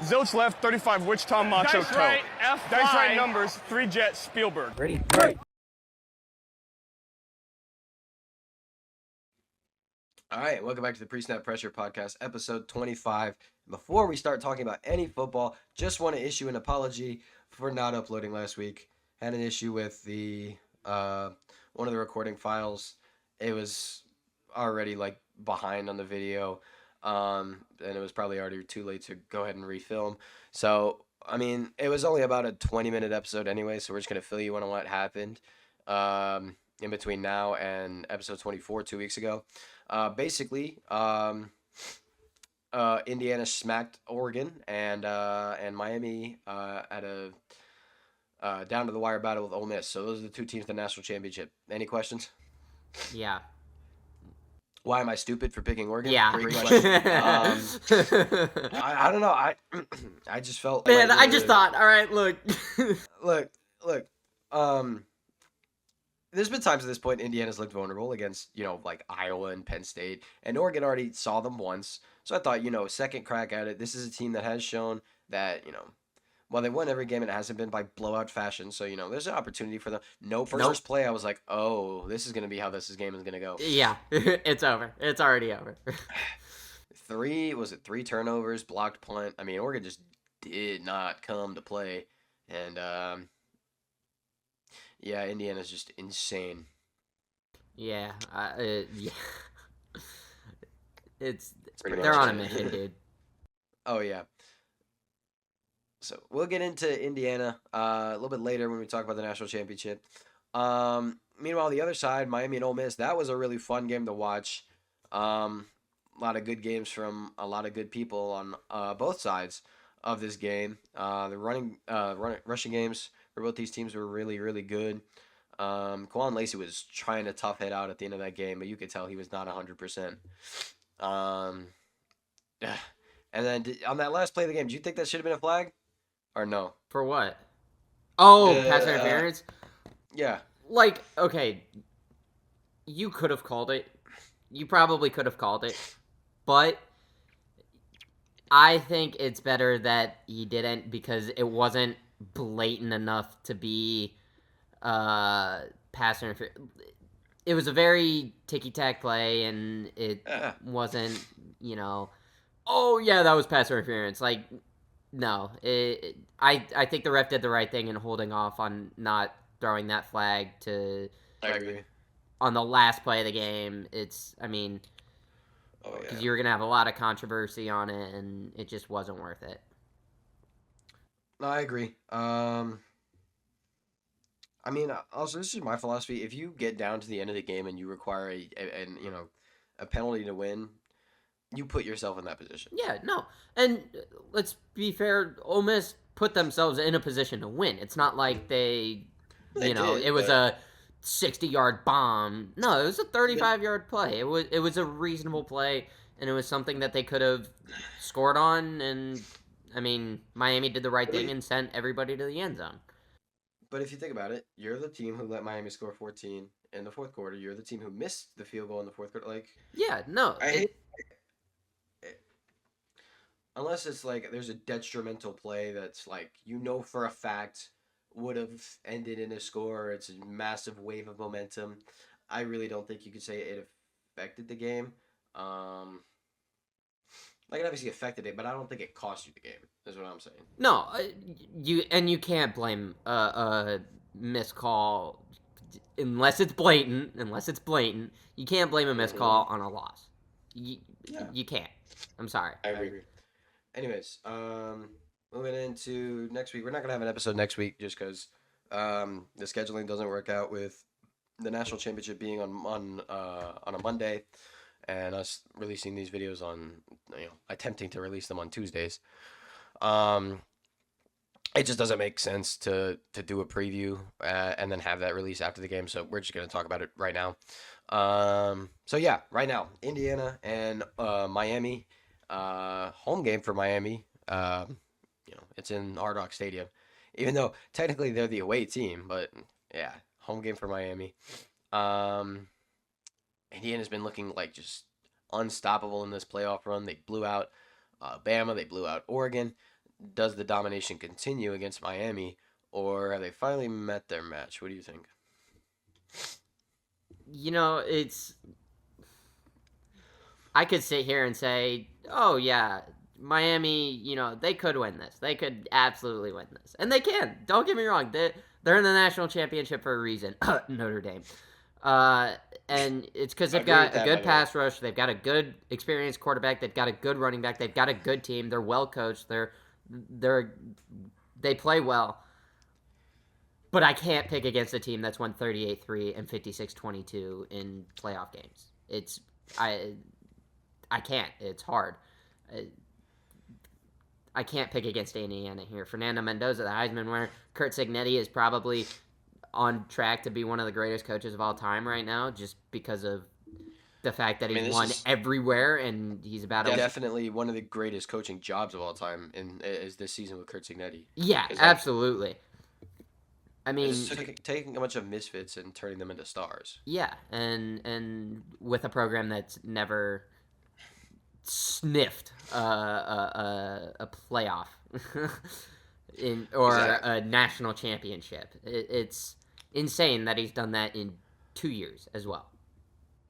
Zilch left, 35 Wichita Macho Dice Toe. right, F5. Dice right numbers, 3 Jet Spielberg. Ready? Right. All right, welcome back to the Pre-Snap Pressure Podcast, episode 25. Before we start talking about any football, just want to issue an apology for not uploading last week. Had an issue with the one of the recording files. It was already behind on the video, and it was probably already too late to go ahead and refilm. So, I mean, it was only about a 20-minute episode anyway, so we're just going to fill you in on what happened in between now and episode 24 2 weeks ago. Basically, Indiana smacked Oregon, and Miami at a down to the wire battle with Ole Miss. So those are the two teams in the national championship. Any questions? Yeah. Why am I stupid for picking Oregon? Yeah. Great question. I don't know. I just felt Man, I just thought, all right, look. look. There's been times at this point Indiana's looked vulnerable against, Iowa and Penn State. And Oregon already saw them once. So I thought, second crack at it. This is a team that has shown that, while they won every game, it hasn't been by blowout fashion. So, there's an opportunity for them. First play, I was like, oh, this is going to be how this game is going to go. Yeah, it's over. It's already over. Three turnovers, blocked punt. I mean, Oregon just did not come to play. And, yeah, Indiana's just insane. Yeah, yeah. Pretty they're much on a it. mission, dude. Oh, yeah. So we'll get into Indiana a little bit later when we talk about the national championship. Meanwhile, the other side, Miami and Ole Miss, that was a really fun game to watch. A lot of good games from a lot of good people on both sides of this game. The rushing games for both these teams were really, really good. Quan Lacey was trying to tough it out at the end of that game, but you could tell he was not 100%. And then on that last play of the game, do you think that should have been a flag? Or no? For what? Oh, pass interference? Yeah. Okay, you could have called it. You probably could have called it. But I think it's better that he didn't because it wasn't blatant enough to be pass interference. It was a very ticky-tack play, and it wasn't, oh, yeah, that was pass interference. No. I think the ref did the right thing in holding off on not throwing that flag to... I agree. On the last play of the game, because you were going to have a lot of controversy on it, and it just wasn't worth it. No, I agree. Also, this is my philosophy. If you get down to the end of the game and you require a penalty to win, you put yourself in that position. Yeah, no. And let's be fair, Ole Miss put themselves in a position to win. It's not like it was a 60-yard bomb. No, it was a 35-yard play. It was a reasonable play, and it was something that they could have scored on, and, Miami did the right thing and sent everybody to the end zone. But if you think about it, you're the team who let Miami score 14 in the fourth quarter. You're the team who missed the field goal in the fourth quarter. Yeah, no. Unless it's there's a detrimental play that's for a fact would have ended in a score. It's a massive wave of momentum. I really don't think you could say it affected the game. It obviously affected it, but I don't think it cost you the game, is what I'm saying. No, you can't blame a missed call unless it's blatant. You can't blame a missed call on a loss. You can't. I'm sorry. I agree. Anyways, moving into next week. We're not going to have an episode next week just because the scheduling doesn't work out with the national championship being on a Monday and us releasing these videos on, attempting to release them on Tuesdays. It just doesn't make sense to do a preview and then have that release after the game. So we're just going to talk about it right now. Right now, Indiana and Miami. Home game for Miami. It's in Hard Rock Stadium. Even though technically they're the away team, but yeah, home game for Miami. Indiana's been looking just unstoppable in this playoff run. They blew out Bama. They blew out Oregon. does the domination continue against Miami, or have they finally met their match? What do you think? It's I could sit here and say, oh yeah, Miami, they could win this. They could absolutely win this, and they can. Don't get me wrong. They're in the national championship for a reason. Notre Dame. Uh, and it's because I they've agree with got a that, by good the way. pass rush. They've got a good experienced quarterback. They've got a good running back. They've got a good team. They're well coached. They're they play well. But I can't pick against a team that's won 38-3 and 56-22 in playoff games. I I can't. It's hard. I can't pick against Indiana here. Fernando Mendoza, the Heisman winner. Kurt Signetti is probably on track to be one of the greatest coaches of all time right now, just because of the fact that I mean, he's this won is everywhere and he's about to. definitely one of the greatest coaching jobs of all time, is this season with Kurt Signetti. Yeah, Because like, absolutely. I mean, just taking a bunch of misfits and turning them into stars. yeah, and with a program that's never sniffed a playoff or Exactly. a national championship. It's insane that he's done that in 2 years as well.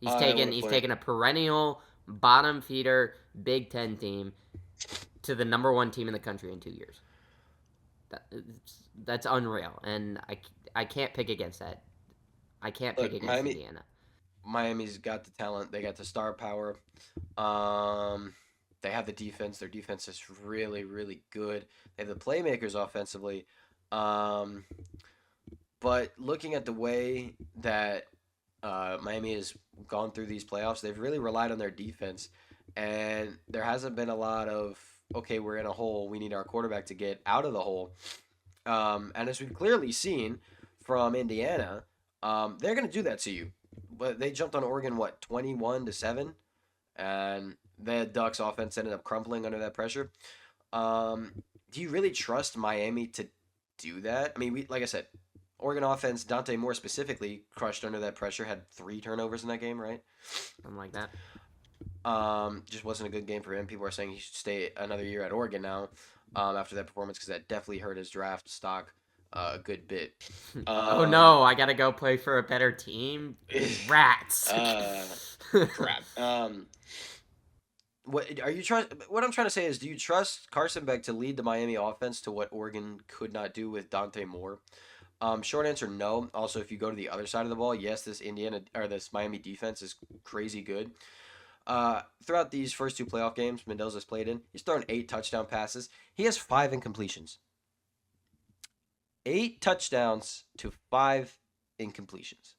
He's I taken want to he's point. taken a perennial bottom feeder Big Ten team to the number one team in the country in 2 years. That's unreal, and I can't pick against that. I can't pick Look, against Indiana. Miami's got the talent. They got the star power. Um, they have the defense. Their defense is really, really good. They have the playmakers offensively. Um, but looking at the way that Miami has gone through these playoffs, they've really relied on their defense, and there hasn't been a lot of okay, we're in a hole. We need our quarterback to get out of the hole. And as we've clearly seen from Indiana, they're going to do that to you. But they jumped on Oregon, what, 21-7, and the Ducks offense ended up crumpling under that pressure. Do you really trust Miami to do that? I mean, like I said, Oregon offense, Dante Moore specifically, crushed under that pressure, had 3 turnovers in that game, right? Something like that. Just wasn't a good game for him. People are saying he should stay another year at Oregon now, after that performance, because that definitely hurt his draft stock a good bit. Oh no, I gotta go play for a better team. Rats. Crap. What are you trying? What I'm trying to say is, do you trust Carson Beck to lead the Miami offense to what Oregon could not do with Dante Moore? Short answer, no. Also, if you go to the other side of the ball, yes, this Miami defense is crazy good. Throughout these first 2 playoff games Mendoza's played in, he's thrown 8 touchdown passes. He has 5 incompletions. 8 touchdowns to 5 incompletions.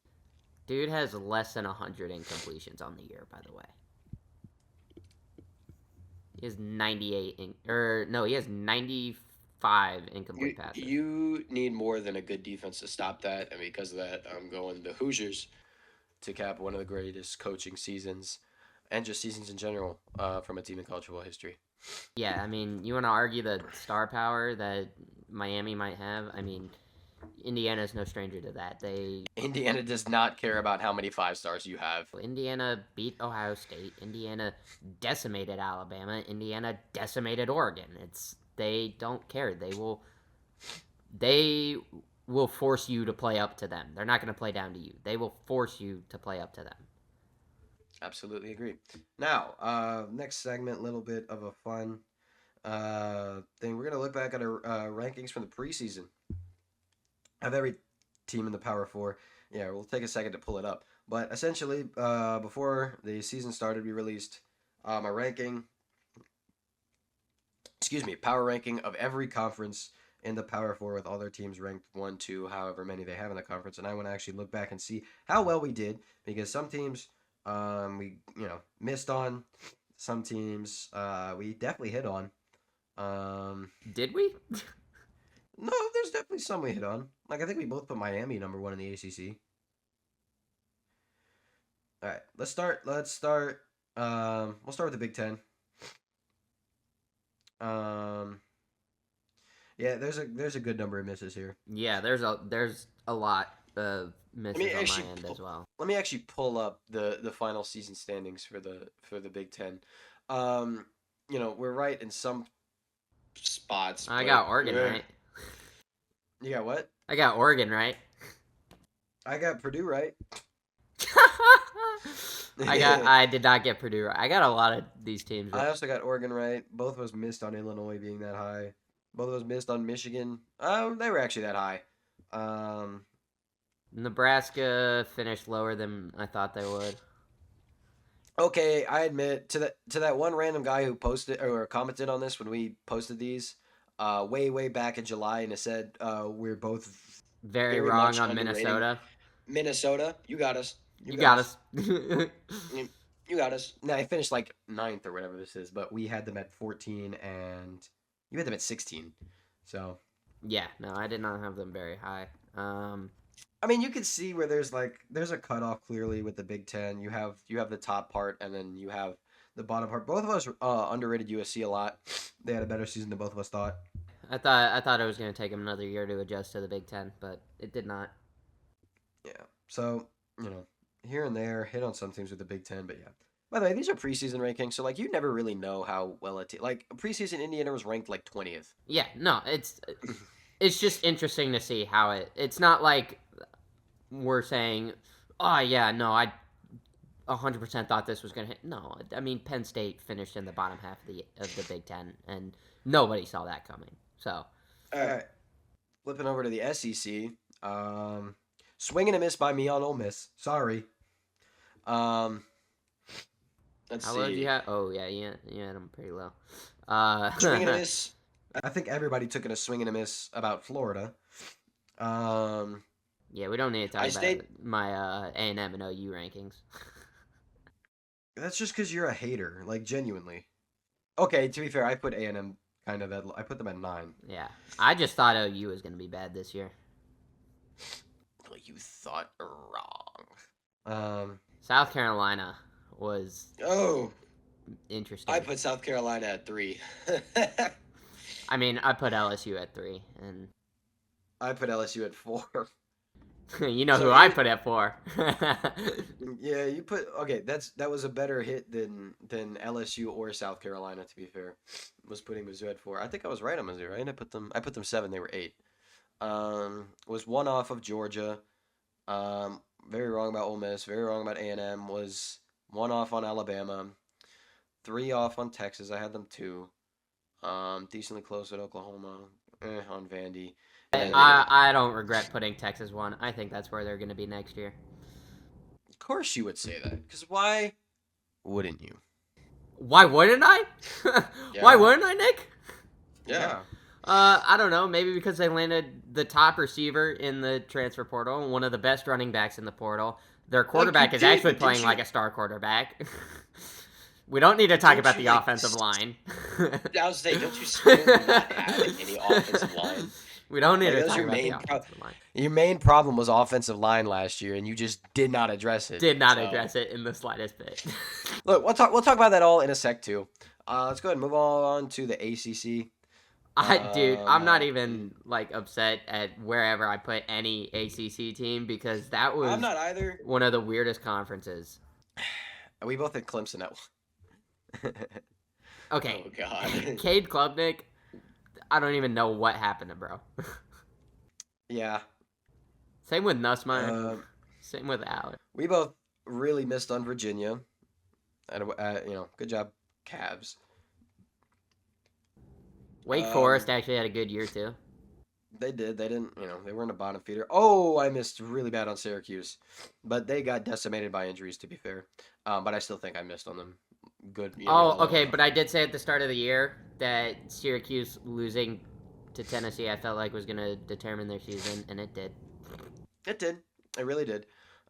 Dude has less than 100 incompletions on the year, by the way. He has 95 incomplete passes. You need more than a good defense to stop that, and because of that, I'm going the Hoosiers to cap one of the greatest coaching seasons and just seasons in general from a team in college football history. Yeah, I mean, you want to argue the star power that Miami might have? I mean, Indiana's no stranger to that. Indiana does not care about how many 5 stars you have. Indiana beat Ohio State. Indiana decimated Alabama. Indiana decimated Oregon. They don't care. They will force you to play up to them. They're not going to play down to you. They will force you to play up to them. Absolutely agree. Now, next segment, a little bit of a fun thing. We're gonna look back at our rankings from the preseason of every team in the Power Four. Yeah, we'll take a second to pull it up. But essentially, before the season started, we released a ranking. Excuse me, power ranking of every conference in the Power Four with all their teams ranked 1, 2, however many they have in the conference. And I want to actually look back and see how well we did, because some teams we missed on, some teams we definitely hit on. Did we? No, there's definitely some we hit on. Like, I think we both put Miami number 1 in the ACC. All right, let's start. We'll start with the Big Ten. Yeah, there's a good number of misses here. Yeah, there's a lot of misses on my end as well. Let me actually pull up the final season standings for the Big Ten. We're right in some spots. I but, got Oregon eh. right. You got what? I got Oregon right. I got Purdue right. I did not get Purdue right. I got a lot of these teams right. I also got Oregon right. Both of us missed on Illinois being that high. Both of us missed on Michigan. They were actually that high. Nebraska finished lower than I thought they would. Okay, I admit to that one random guy who posted or commented on this when we posted these, way back in July, and it said we're both Very very wrong much on underrating Minnesota. Minnesota. You got us. You got us. You got us. Now I finished like ninth or whatever this is, but we had them at 14 and you had them at 16. So Yeah, no, I did not have them very high. I mean, you can see where there's a cutoff clearly with the Big Ten. You have the top part, and then you have the bottom part. Both of us underrated USC a lot. They had a better season than both of us thought. I thought it was going to take them another year to adjust to the Big Ten, but it did not. Yeah. So here and there, hit on some things with the Big Ten, but yeah. By the way, these are preseason rankings, so you never really know how well preseason Indiana was ranked 20th. Yeah, no, it's just interesting to see how it's not like we're saying, oh yeah, no, I 100% thought this was gonna hit. No, I mean Penn State finished in the bottom half of the Big Ten, and nobody saw that coming. So, all right, flipping over to the SEC, swing and a miss by me on Ole Miss. Sorry. Let's how see. low did you have? Oh yeah, you had them pretty low. Swing and a miss. I think everybody took it a swing and a miss about Florida. Yeah, we don't need to talk about my A&M and OU rankings. That's just because you're a hater, genuinely. Okay, to be fair, I put A&M kind of I put them at 9. Yeah, I just thought OU was going to be bad this year. Well, you thought wrong. South Carolina was interesting. I put South Carolina at 3. I mean, I put LSU at 3, and I put LSU at 4. you know who I put at 4. Yeah, you put that was a better hit than LSU or South Carolina. To be fair, was putting Mizzou at 4. I think I was right on Mizzou, right? I put them 7. They were 8. Was 1 off of Georgia. Very wrong about Ole Miss. Very wrong about A&M. Was 1 off on Alabama. 3 off on Texas. I had them 2. Decently close at Oklahoma. On Vandy. I don't regret putting Texas 1. I think that's where they're going to be next year. Of course you would say that. Because why wouldn't you? Why wouldn't I? Yeah. Why wouldn't I, Nick? Yeah. I don't know. Maybe because they landed the top receiver in the transfer portal, one of the best running backs in the portal. Their quarterback is actually playing like a star quarterback. We don't need to talk about the offensive line. I was saying, don't you still not have any offensive line? We don't need to talk about the offensive line. Your main problem was offensive line last year, and you just did not address it. Did not address it in the slightest bit. Look, we'll talk about that all in a sec too. Let's go ahead and move on to the ACC. Dude, I'm not even upset at wherever I put any ACC team because that was I'm not either. One of the weirdest conferences. We both had Clemson at 1. Okay. Oh God. Cade Klubnik, I don't even know what happened to bro. Yeah. Same with Nussmeier. Same with Allen. We both really missed on Virginia. Good job, Cavs. Wake Forest actually had a good year too. They did. They didn't. They weren't a bottom feeder. Oh, I missed really bad on Syracuse, but they got decimated by injuries. To be fair, but I still think I missed on them. Good. Okay, but I did say at the start of the year that Syracuse losing to Tennessee, I felt like was going to determine their season, and it did. It did. It really did.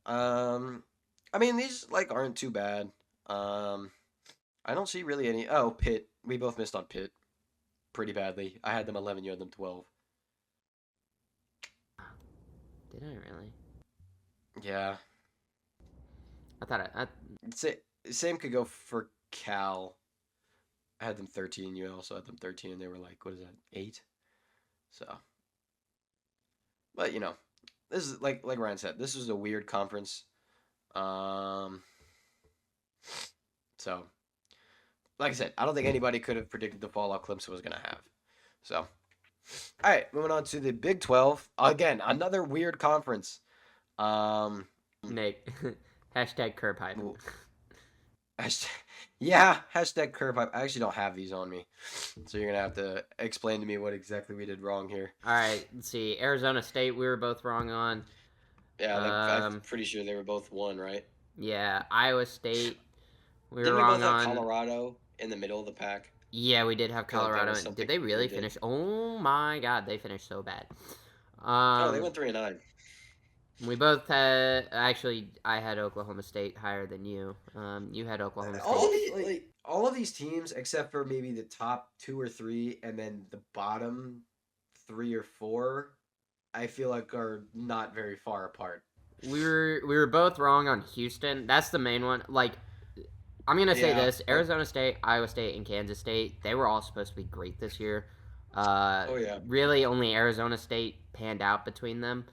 I mean, these aren't too bad. I don't see really any. Oh, Pitt. We both missed on Pitt pretty badly. I had them 11. You had them 12. Did I really? Yeah. I thought Same could go for Cal. I had them 13. You also had them 13, and they were what is that, 8? So, but this is like Ryan said. This is a weird conference. So, like I said, I don't think anybody could have predicted the fallout Clemson was gonna have. So, all right, moving on to the Big 12. Again, another weird conference. Um, Nate, hashtag curb hype. hashtag, yeah, hashtag curve hype. I actually don't have these on me, so you're gonna have to explain to me what exactly we did wrong here. All right, let's see. Arizona State, we were both wrong on. Yeah, I'm pretty sure they were both one, right? Yeah, Iowa State, we were Didn't we both wrong have on. Colorado in the middle of the pack? Yeah, we did have I feel like that Colorado. was Did something they we really did. finish? Oh my God, they finished so bad. Oh, they went 3-9. We both had. Actually, I had Oklahoma State higher than you. You had Oklahoma All of State. all of these teams, except for maybe the top 2 or 3, and then the bottom 3 or 4, I feel like are not very far apart. We were both wrong on Houston. That's the main one. Like, I'm gonna say Yeah. this: Arizona State, Iowa State, and Kansas State. They were all supposed to be great this year. Oh yeah. Really, only Arizona State panned out between them.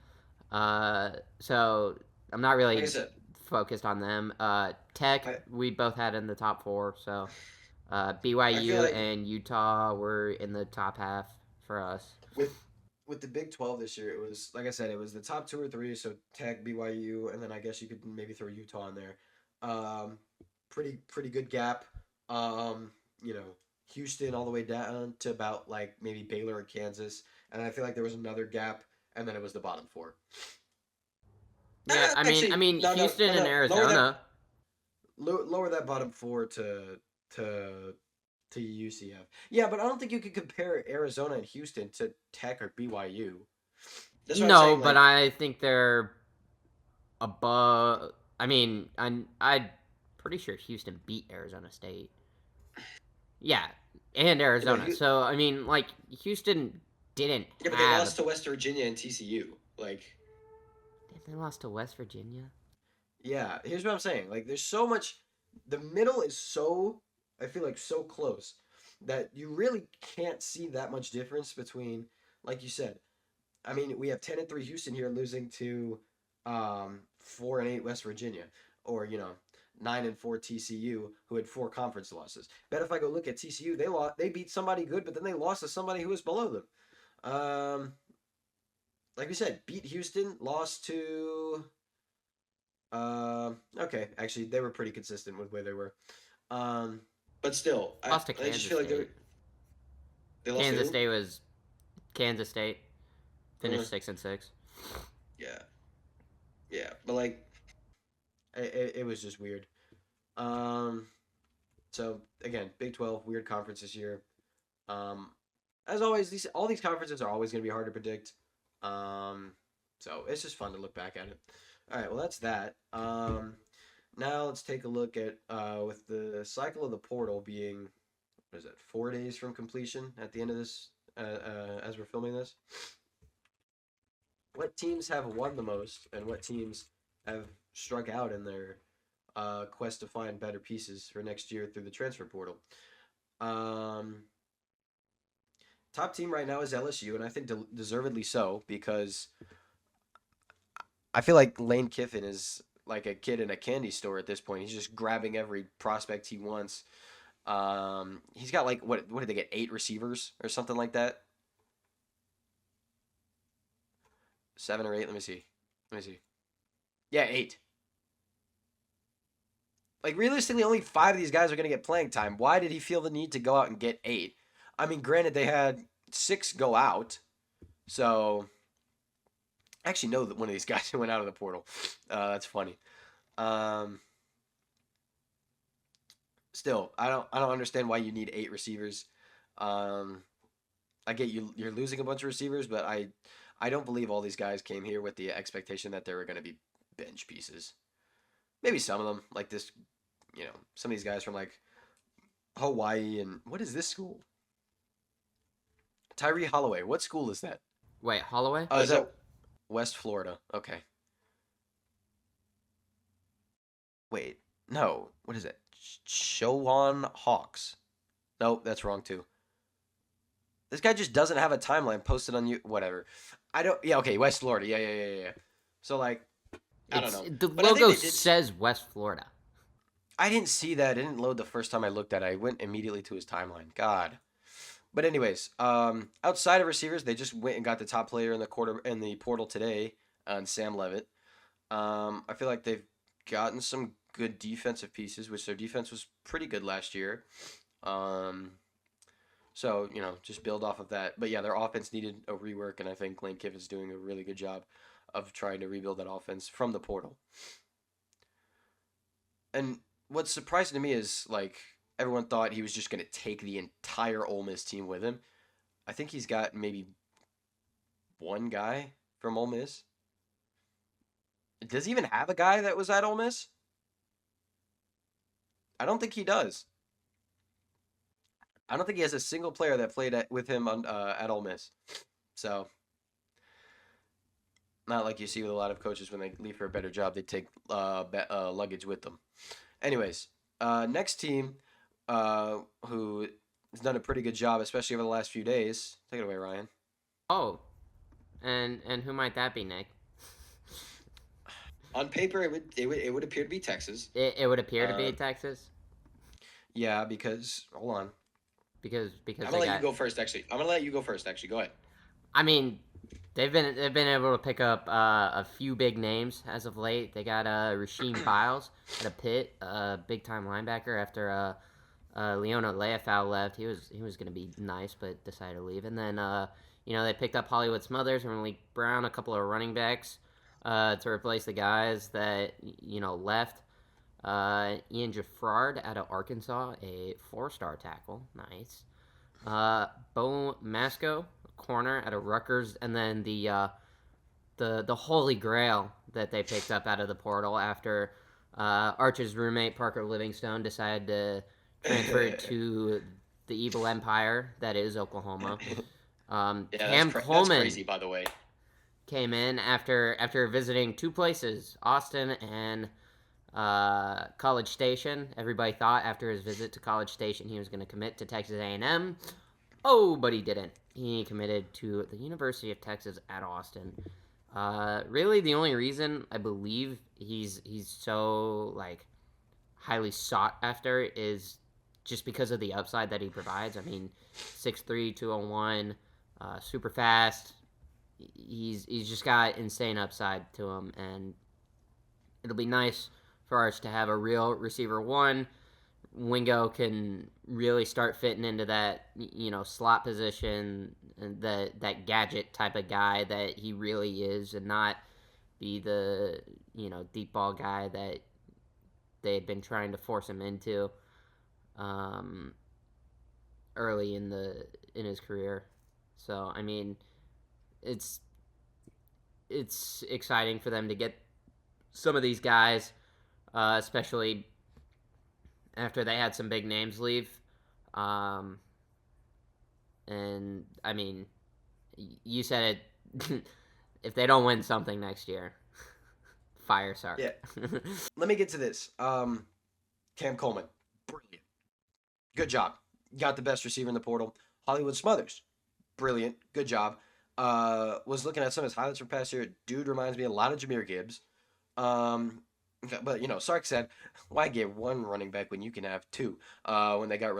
So I'm not Like I really said, focused on them. Tech, I we both had in the top 4. So I feel BYU like and Utah were in the top half for us. with with the Big 12 this year, it was like I said, it was the top 2 or 3. So Tech, BYU, and then I guess you could maybe throw Utah in there. Um, pretty good gap. You know, Houston all the way down to about like maybe Baylor or Kansas, and I feel like there was another gap, and then it was the bottom 4. Yeah, I mean, Actually, no, no, Houston no, and no. Lower that, Arizona. lower that bottom 4 to to UCF. Yeah, but I don't think you could compare Arizona and Houston to Tech or BYU. That's what I'm No, saying. but Like, I think they're above. I mean, I'm pretty sure Houston beat Arizona State. Yeah, and no, Arizona. So I mean, like Houston didn't yeah, but they have. lost to West Virginia and TCU. Like, They lost to West Virginia. yeah, here's what I'm saying. Like, there's so much. The middle is so, I feel like, so close that you really can't see that much difference between, like you said. I mean, we have 10-3 Houston here losing to 4-8 West Virginia, or 9-4 TCU, who had 4 conference losses. Bet if I go look at TCU, they beat somebody good, but then they lost to somebody who was below them. Like we said, beat Houston, lost to. Okay, actually, they were pretty consistent with where they were. But still, Lost to I just Kansas feel like State. they lost to Kansas who? State was Kansas State Uh, finished 6-6. yeah, yeah, but like, it was just weird. Um, so again, Big 12, weird conference this year. Um, as always, all these conferences are always going to be hard to predict. Um, so it's just fun to look back at it. All right, well that's that. Now let's take a look at with the cycle of the portal being, what is it, 4 days from completion at the end of this, as we're filming this. What teams have won the most, and what teams have struck out in their quest to find better pieces for next year through the transfer portal? Um, Top team right now is LSU, and I think deservedly so because I feel like Lane Kiffin is like a kid in a candy store at this point. He's just grabbing every prospect he wants. He's got like what did they get, 8 receivers or something like that? 7 or 8. Let me see. Let me see. Yeah, 8. Like realistically, only 5 of these guys are going to get playing time. Why did he feel the need to go out and get 8? I mean, granted, they had 6 go out, so I actually know that one of these guys who went out of the portal. That's funny. Um, Still, I don't understand why you need 8 receivers. Um, I get you're losing a bunch of receivers, but I don't believe all these guys came here with the expectation that they were going to be bench pieces. Maybe some of them, like this, some of these guys from like Hawaii and what is this school? Tyree Holloway. What school is that? Wait, Holloway? Oh, is that West Florida? Okay. Wait, no. What is it? Chowan Hawks. Nope, that's wrong too. This guy just doesn't have a timeline posted on you. Whatever. I don't. Yeah. Okay. West Florida. Yeah. Yeah. Yeah. Yeah. So like, I don't know. The But I think logo they did. says West Florida. I didn't see that. It didn't load the first time I looked at it. I went immediately to his timeline. God. But anyways, outside of receivers, they just went and got the top player in the portal today, on Sam Levitt. I feel like they've gotten some good defensive pieces, which their defense was pretty good last year. Um, so just build off of that. But yeah, their offense needed a rework, and I think Lane Kiffin's doing a really good job of trying to rebuild that offense from the portal. And what's surprising to me is like everyone thought he was just going to take the entire Ole Miss team with him. I think he's got maybe one guy from Ole Miss. Does he even have a guy that was at Ole Miss? I don't think he does. I don't think he has a single player that played with him at Ole Miss. So, not like you see with a lot of coaches when they leave for a better job, they take luggage with them. Anyways, next team who has done a pretty good job, especially over the last few days. Take it away, Ryan. Oh, and who might that be, Nick? On paper, it would appear to be Texas. It would appear to Uh, be Texas yeah, because hold on, because I'm they gonna let you got. go first. Actually, I'm gonna let you go first. Actually, go ahead. I mean, they've been able to pick up a few big names as of late. They got Rasheem Biles at a Pitt, big time linebacker after Leona Leafau left. He was gonna be nice, but decided to leave. And then they picked up Hollywood Smothers and Malik Brown, a couple of running backs to replace the guys that left. Ian Jaffrard out of Arkansas, a 4-star tackle, nice. Bo Masco, corner out of Rutgers, and then the holy grail that they picked up out of the portal after Arch's roommate Parker Livingstone decided to transfer to the evil empire that is Oklahoma. Yeah, Cam that's Coleman crazy, by the way. came in after visiting two places, Austin and College Station. Everybody thought after his visit to College Station he was going to commit to Texas A&M. Oh, but he didn't. He committed to the University of Texas at Austin. Really, the only reason I believe he's so highly sought after is just because of the upside that he provides. I mean, 6'3", 201, super fast. He's just got insane upside to him, and it'll be nice for us to have a real receiver one. Wingo can really start fitting into that slot position, and that gadget type of guy that he really is, and not be the deep ball guy that they had been trying to force him into um, early in his career. So I mean, it's exciting for them to get some of these guys, especially after they had some big names leave. Um, and I mean, you said it. If they don't win something next year, fire Sark. Yeah. Let me get to this. Cam Coleman, brilliant, good job. Got the best receiver in the portal. Hollywood Smothers, brilliant, good job. Was looking at some of his highlights from past year. Dude reminds me a lot of Jameer Gibbs. But Sark said, "Why get one running back when you can have two?" When they got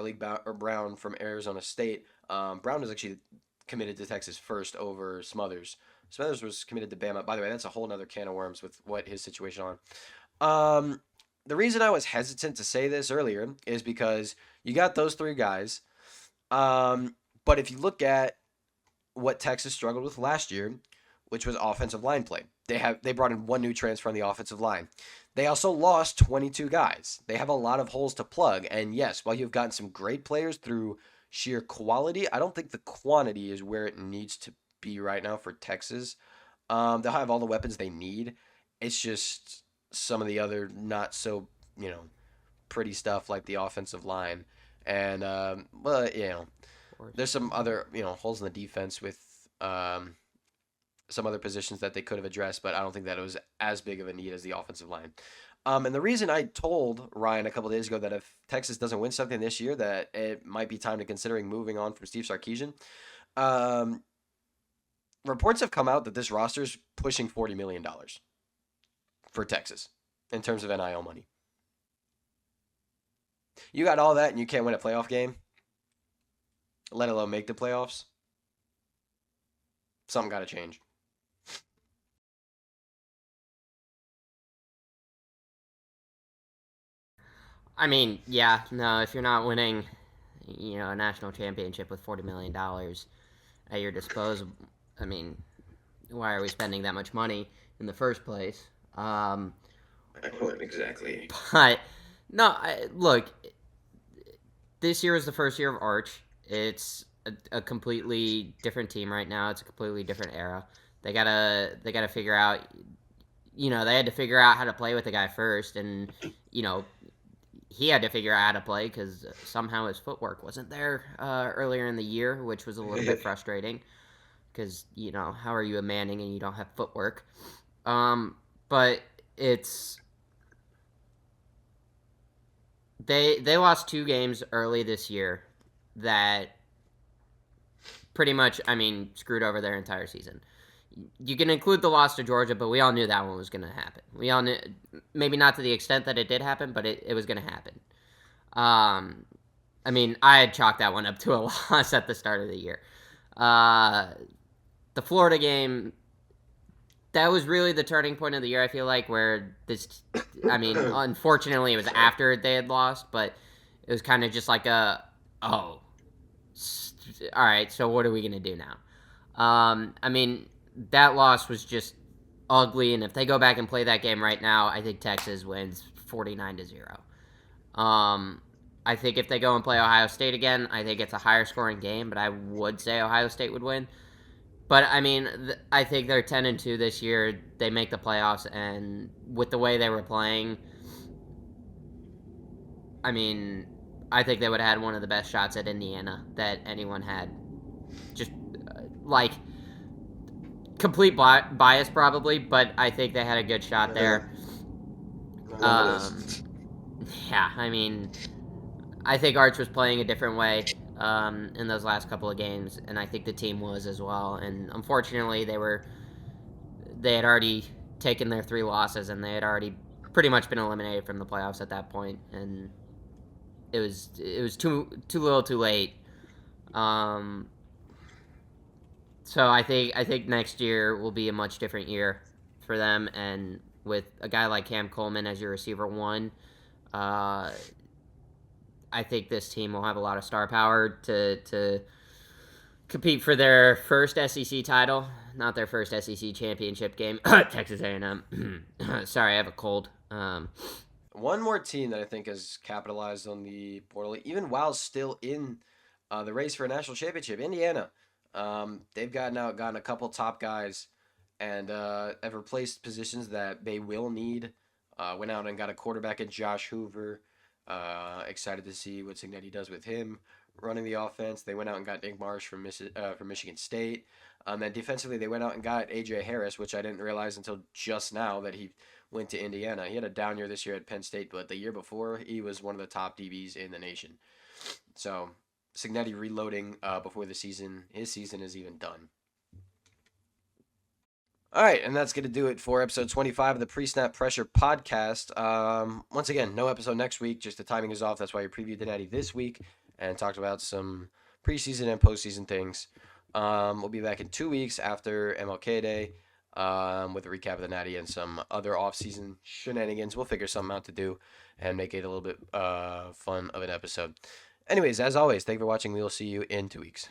Brown from Arizona State, Brown was actually committed to Texas first over Smothers. Smothers was committed to Bama. By the way, that's a whole other can of worms with what his situation on. The reason I was hesitant to say this earlier is because you got those three guys. But if you look at what Texas struggled with last year, which was offensive line play. They brought in one new transfer on the offensive line. They also lost 22 guys. They have a lot of holes to plug. And yes, while you've gotten some great players through sheer quality, I don't think the quantity is where it needs to be right now for Texas. They'll have all the weapons they need. It's just some of the other not so, pretty stuff like the offensive line. And, there's some other, holes in the defense with some other positions that they could have addressed, but I don't think that it was as big of a need as the offensive line. And the reason I told Ryan a couple days ago that if Texas doesn't win something this year, that it might be time to considering moving on from Steve Sarkisian. Reports have come out that this roster is pushing $40 million for Texas in terms of NIL money. You got all that and you can't win a playoff game? let alone make the playoffs. Something got to change. I mean, yeah, no, if you're not winning, a national championship with $40 million at your disposal, I mean, why are we spending that much money in the first place? Um, Exactly. but no, look, this year is the first year of Arch. It's a completely different team right now. It's a completely different era. They gotta figure out. They had to figure out how to play with the guy first, and you know he had to figure out how to play because somehow his footwork wasn't there earlier in the year, which was a little bit frustrating. Because how are you a Manning and you don't have footwork? But it's they lost 2 games early this year that pretty much, I mean, screwed over their entire season. You can include the loss to Georgia, but we all knew that one was going to happen. We all knew, maybe not to the extent that it did happen, but it was going to happen. I mean, I had chalked that one up to a loss at the start of the year. The Florida game, that was really the turning point of the year, I feel like, where this, I mean, unfortunately, it was after they had lost, but it was kind of just like oh, all right, so what are we going to do now? I mean, that loss was just ugly, and if they go back and play that game right now, I think Texas wins 49-0. I think if they go and play Ohio State again, I think it's a higher scoring game, but I would say Ohio State would win. But I mean, I think they're 10-2 this year. They make the playoffs, and with the way they were playing, I mean, I think they would have had one of the best shots at Indiana that anyone had. Just like complete bias probably, but I think they had a good shot there. Yeah, I mean, I think Arch was playing a different way in those last couple of games, and I think the team was as well. And unfortunately, they had already taken their 3 losses, and they had already pretty much been eliminated from the playoffs at that point, and it was too little, too late. Um, so I think next year will be a much different year for them, and with a guy like Cam Coleman as your receiver one, uh, I think this team will have a lot of star power to compete for their first SEC title, not their first SEC championship game. Texas A&M. Sorry, I have a cold. One more team that I think has capitalized on the portal, even while still in the race for a national championship, Indiana. They've gotten a couple top guys and have replaced positions that they will need. Went out and got a quarterback in Josh Hoover. Excited to see what Cignetti does with him running the offense. They went out and got Nick Marsh from Michigan State. Then defensively, they went out and got AJ Harris, which I didn't realize until just now that he went to Indiana. He had a down year this year at Penn State, but the year before, he was one of the top DBs in the nation. So Cignetti reloading before the season. His season is even done. All right, and that's going to do it for episode 25 of the Pre-Snap Pressure podcast. Once again, no episode next week, just the timing is off. That's why we previewed the Natty this week and talked about some preseason and postseason things. We'll be back in 2 weeks after MLK Day with a recap of the Natty and some other off-season shenanigans. We'll figure something out to do and make it a little bit fun of an episode. Anyways, as always, thank you for watching. We will see you in 2 weeks.